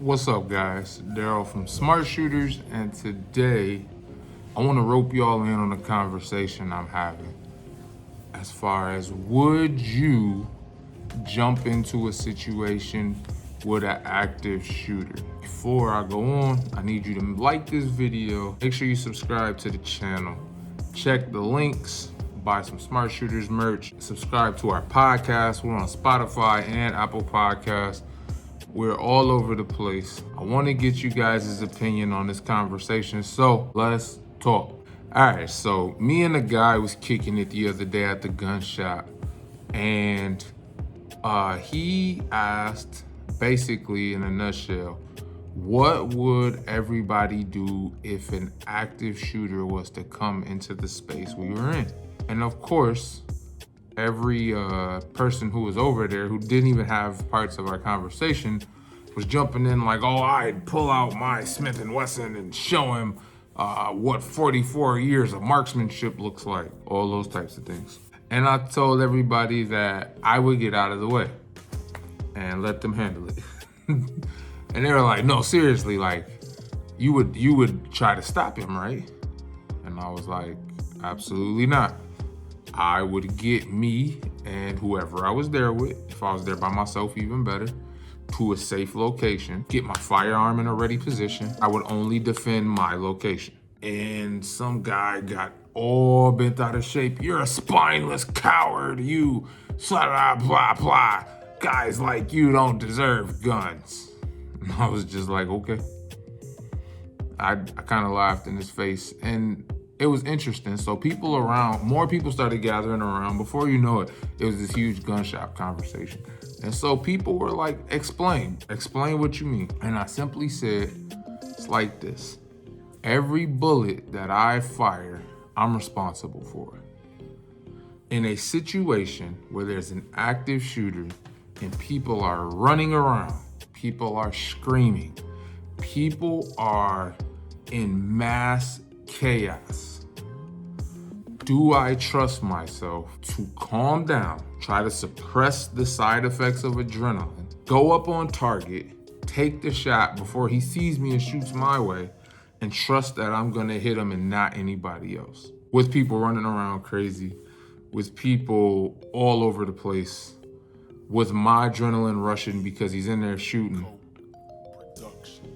What's up, guys? Daryl from Smart Shooters, and today I want to rope y'all in on a conversation I'm having as far as would you jump into a situation with an active shooter? Before I go on, I need you to like this video, make sure you subscribe to the channel, check the links, buy some Smart Shooters merch, subscribe to our podcast. We're on Spotify and Apple Podcasts. We're all over the place. I want to get you guys' opinion on this conversation, so let's talk. All right, so me and a guy was kicking it the other day at the gun shop, and he asked, basically in a nutshell, what would everybody do if an active shooter was to come into the space we were in? And of course, every person who was over there who didn't even have parts of our conversation was jumping in like, oh, I'd pull out my Smith & Wesson and show him what 44 years of marksmanship looks like, all those types of things. And I told everybody that I would get out of the way and let them handle it. And they were like, no, seriously, like, you would try to stop him, right? And I was like, absolutely not. I would get me and whoever I was there with, if I was there by myself, even better, to a safe location, get my firearm in a ready position. I would only defend my location. And some guy got all bent out of shape. You're a spineless coward. You blah, blah, blah. Guys like you don't deserve guns. And I was just like, okay. I kind of laughed in his face, and it was interesting. So people around, more people started gathering around. Before you know it, it was this huge gun shop conversation. And so people were like, explain what you mean. And I simply said, it's like this. Every bullet that I fire, I'm responsible for. In a situation where there's an active shooter and people are running around, people are screaming, people are in mass chaos, do I trust myself to calm down, try to suppress the side effects of adrenaline, go up on target, take the shot before he sees me and shoots my way, and trust that I'm gonna hit him and not anybody else? With people running around crazy, with people all over the place, with my adrenaline rushing because he's in there shooting,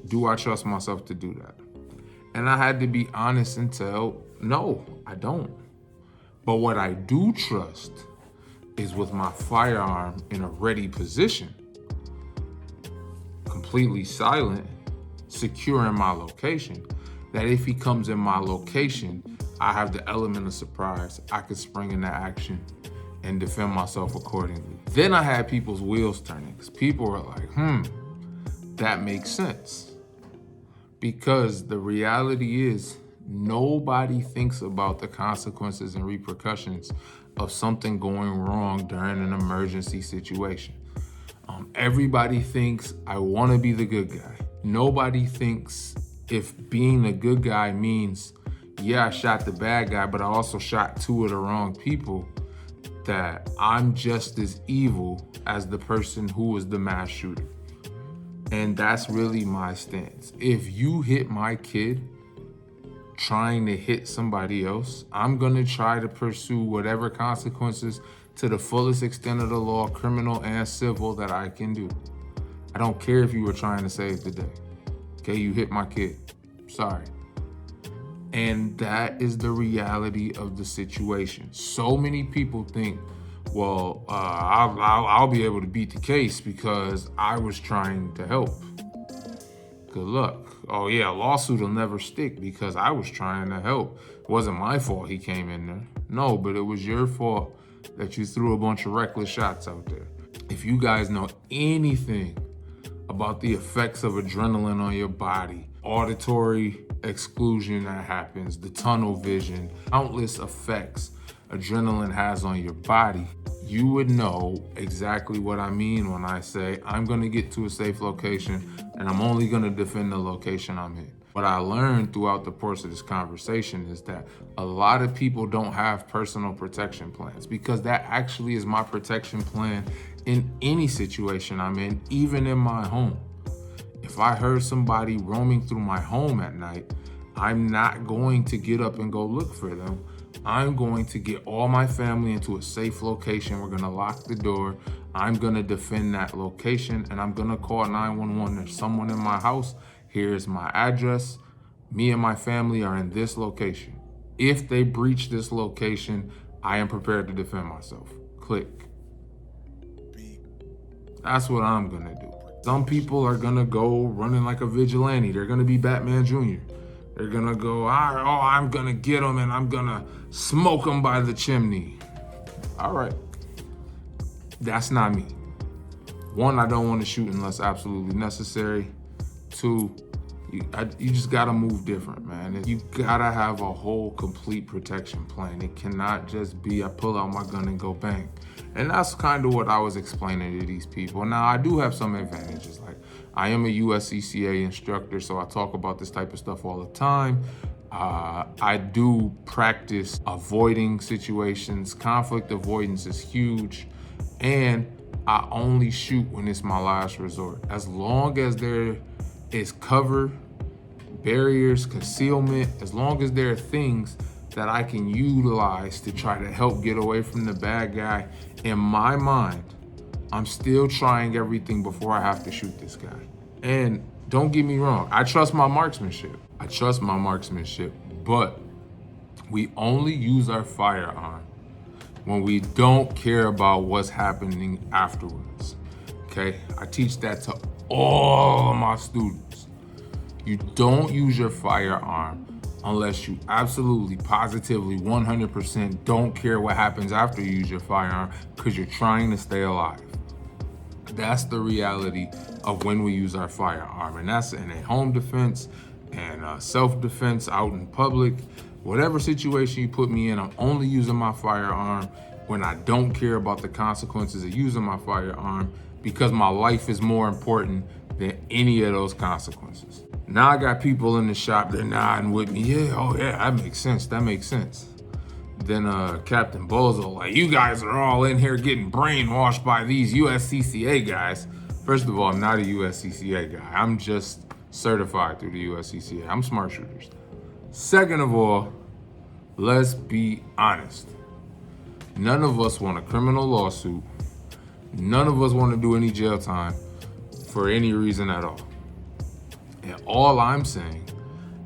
do I trust myself to do that? And I had to be honest and tell, no, I don't. But what I do trust is with my firearm in a ready position, completely silent, secure in my location, that if he comes in my location, I have the element of surprise. I could spring into action and defend myself accordingly. Then I had people's wheels turning, because people were like, that makes sense. Because the reality is, nobody thinks about the consequences and repercussions of something going wrong during an emergency situation. Everybody thinks I want to be the good guy. Nobody thinks if being a good guy means, yeah, I shot the bad guy, but I also shot two of the wrong people, that I'm just as evil as the person who was the mass shooter. And that's really my stance. If you hit my kid trying to hit somebody else, I'm gonna try to pursue whatever consequences to the fullest extent of the law, criminal and civil, that I can do. I don't care if you were trying to save the day. Okay, you hit my kid, sorry. And that is the reality of the situation. So many people think, well, I'll be able to beat the case because I was trying to help. Good luck. Oh yeah, a lawsuit will never stick because I was trying to help. It wasn't my fault he came in there. No, but it was your fault that you threw a bunch of reckless shots out there. If you guys know anything about the effects of adrenaline on your body, auditory exclusion that happens, the tunnel vision, countless effects adrenaline has on your body, you would know exactly what I mean when I say I'm gonna get to a safe location and I'm only gonna defend the location I'm in. What I learned throughout the course of this conversation is that a lot of people don't have personal protection plans, because that actually is my protection plan in any situation I'm in, even in my home. If if I heard somebody roaming through my home at night, I'm not going to get up and go look for them. I'm going to get all my family into a safe location. We're gonna lock the door. I'm gonna defend that location, and I'm gonna call 911. There's someone in my house. Here's my address. Me and my family are in this location. If they breach this location, I am prepared to defend myself. Click. That's what I'm gonna do. Some people are gonna go running like a vigilante. They're gonna be Batman Jr. They're gonna go, I'm gonna get them and I'm gonna smoke them by the chimney. All right. That's not me. One, I don't want to shoot unless absolutely necessary. Two, you just gotta move different, man. You gotta have a whole complete protection plan. It cannot just be I pull out my gun and go bang. And that's kind of what I was explaining to these people. Now, I do have some advantages. Like, I am a USCCA instructor, so I talk about this type of stuff all the time. I do practice avoiding situations. Conflict avoidance is huge. And I only shoot when it's my last resort. As long as there is cover, barriers, concealment, as long as there are things that I can utilize to try to help get away from the bad guy, in my mind, I'm still trying everything before I have to shoot this guy. And don't get me wrong, I trust my marksmanship. But we only use our firearm when we don't care about what's happening afterwards, okay? I teach that to all of my students. You don't use your firearm unless you absolutely, positively, 100% don't care what happens after you use your firearm because you're trying to stay alive. That's the reality of when we use our firearm. And that's in a home defense and self-defense out in public. Whatever situation you put me in, I'm only using my firearm when I don't care about the consequences of using my firearm because my life is more important than any of those consequences. Now I got people in the shop, they're nodding with me. Yeah, that makes sense. Then Captain Bozo, like, you guys are all in here getting brainwashed by these USCCA guys. First of all, I'm not a USCCA guy. I'm just certified through the USCCA. I'm Smart Shooters. Second of all, let's be honest. None of us want a criminal lawsuit. None of us want to do any jail time for any reason at all. And all I'm saying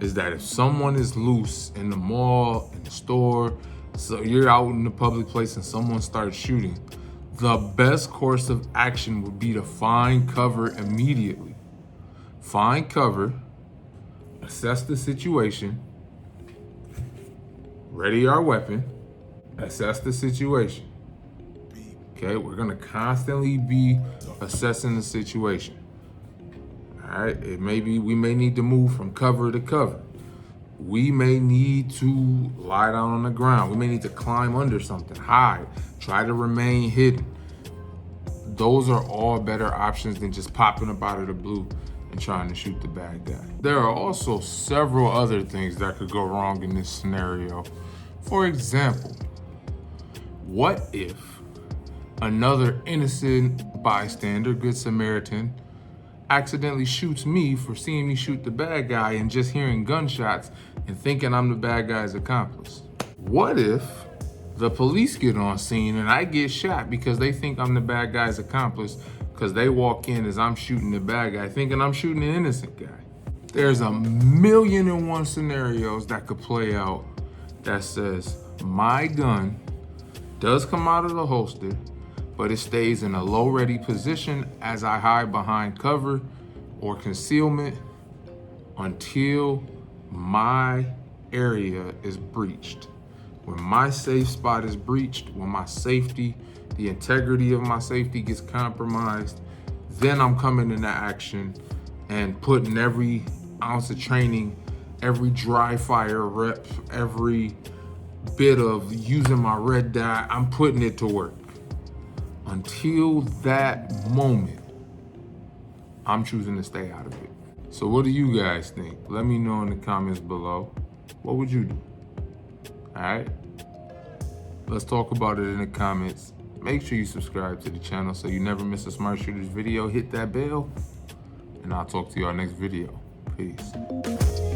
is that if someone is loose in the mall, in the store, so you're out in the public place and someone starts shooting, the best course of action would be to find cover immediately. Find cover, assess the situation, ready our weapon, assess the situation. Okay, we're gonna constantly be assessing the situation. All right, we may need to move from cover to cover. We may need to lie down on the ground. We may need to climb under something, hide, try to remain hidden. Those are all better options than just popping up out of the blue and trying to shoot the bad guy. There are also several other things that could go wrong in this scenario. For example, what if another innocent bystander, Good Samaritan, accidentally shoots me for seeing me shoot the bad guy and just hearing gunshots and thinking I'm the bad guy's accomplice? What if the police get on scene and I get shot because they think I'm the bad guy's accomplice because they walk in as I'm shooting the bad guy thinking I'm shooting an innocent guy? There's 1,000,001 scenarios that could play out that says my gun does come out of the holster, but it stays in a low ready position as I hide behind cover or concealment until my area is breached. When my safe spot is breached, when my safety, the integrity of my safety gets compromised, then I'm coming into action and putting every ounce of training, every dry fire rep, every bit of using my red dot, I'm putting it to work. Until that moment, I'm choosing to stay out of it. So what do you guys think? Let me know in the comments below. What would you do? All right? Let's talk about it in the comments. Make sure you subscribe to the channel so you never miss a Smart Shooters video. Hit that bell. and I'll talk to y'all next video. Peace.